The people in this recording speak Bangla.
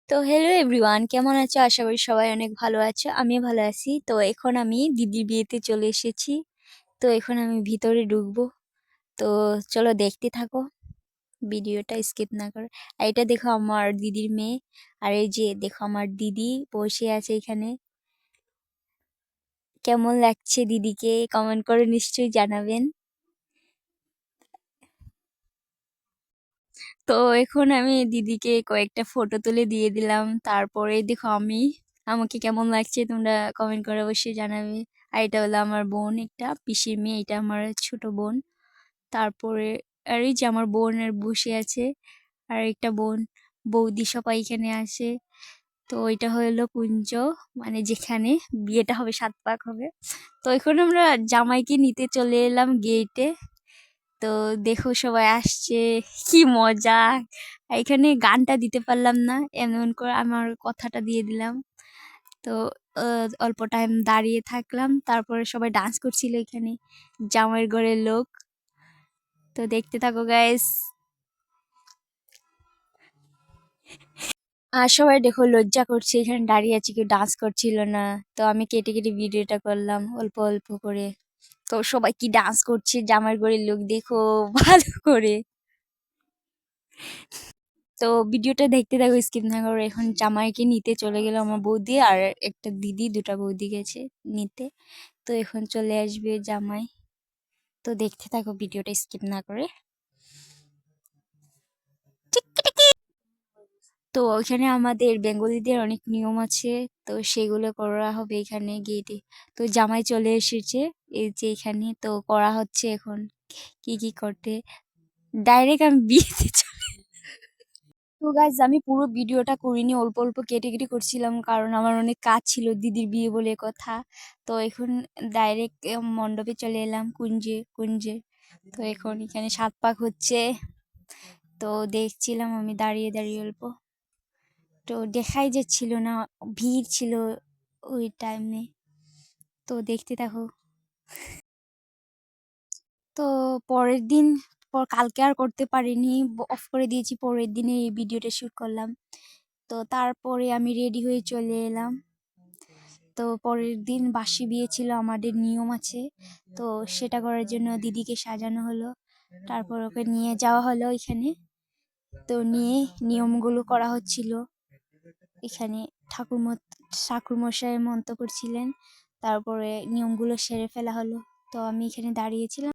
তো হ্যালো এভরিওয়ান, কেমন আছো? আশা করি সবাই অনেক ভালো আছো। আমিও ভালো আছি। তো এখন আমি দিদির বিয়েতে চলে এসেছি। তো এখন আমি ভিতরে ঢুকবো। তো চলো দেখতে থাকো, ভিডিওটা স্কিপ না করে। আর এটা দেখো আমার দিদির মেয়ে। আর এই যে দেখো আমার দিদি বসে আছে এখানে। কেমন লাগছে দিদিকে কমেন্ট করে নিশ্চয়ই জানাবেন। তো এখন আমি দিদিকে কয়েকটা ফটো তুলে দিয়ে দিলাম। তারপরে দেখো আমাকে কেমন লাগছে তোমরা কমেন্ট করে অবশ্যই জানাবে। আর এটা হলো আমার বোন, একটা পিসির মেয়ে, এটা আমার ছোট বোন। তারপরে আর এই যে আমার বোনের বসে আছে, আর একটা বোন, বৌদি সবাই এখানে আছে। তো এটা হলো কুঞ্জ, মানে যেখানে বিয়েটা হবে, সাত পাক হবে। তো এখন আমরা জামাইকে নিতে চলে এলাম গেটে। তো দেখো সবাই আসছে, কি মজা। এখানে গানটা দিতে পারলাম না, এমন করে আমার কথাটা দিয়ে দিলাম। তো অল্প টাইম দাঁড়িয়ে থাকলাম, তারপরে সবাই ডান্স করছিল এখানে, জামাইয়ের ঘরের লোক। তো দেখতে থাকো গাইস। আর সবাই দেখো লজ্জা করছে, এখানে দাঁড়িয়ে আছে, কেউ ডান্স করছিল না। তো আমি কেটে কেটে ভিডিওটা করলাম অল্প অল্প করে। তো সবাই কি ডান্স করছে, জামাইয়ের ঘরের লোক দেখো ভালো করে। তো ভিডিওটা দেখতে থাকো, স্কিপ না করো। এখন জামাইকে নিতে চলে গেল আমার বৌদি, আর একটা দিদি, দুটা বৌদি গেছে নিতে। তো এখন চলে আসবে জামাই। তো দেখতে থাকো ভিডিওটা স্কিপ না করে। তো ওইখানে আমাদের বেঙ্গলিদের অনেক নিয়ম আছে, তো সেগুলো করা হবে এখানে গেটে। তো জামাই চলে এসেছে, এই যে এখানে তো করা হচ্ছে এখন, কি কি করতে। ডাইরেক্ট আমি বিয়েতে তো গাইজ আমি পুরো ভিডিওটা করিনি, অল্প অল্প কেটে কেটে করছিলাম, কারণ আমার অনেক কাজ ছিল, দিদির বিয়ে বলে কথা। তো এখন ডাইরেক্ট মণ্ডপে চলে এলাম, কুঞ্জে কুঞ্জে। তো এখন এখানে সাত পাক হচ্ছে। তো দেখছিলাম আমি দাঁড়িয়ে দাঁড়িয়ে অল্প। তো দেখাই যাচ্ছিল না, ভিড় ছিল ওই টাইমে। তো দেখতে থাকো। তো পরের দিন, কালকে আর করতে পারিনি, অফ করে দিয়েছি, পরের দিনে এই ভিডিওটা শুট করলাম। তো তারপরে আমি রেডি হয়ে চলে এলাম। তো পরের দিন বাসি বিয়ে ছিল, আমাদের নিয়ম আছে। তো সেটা করার জন্য দিদিকে সাজানো হলো, তারপর ওকে নিয়ে যাওয়া হলো এখানে। তো নিয়ে নিয়মগুলো করা হচ্ছিল এখানে। ঠাকুর মশাই মন্ত্র করছিলেন, তারপরে নিয়মগুলো সেরে ফেলা হলো। তো আমি এখানে দাঁড়িয়েছিলাম।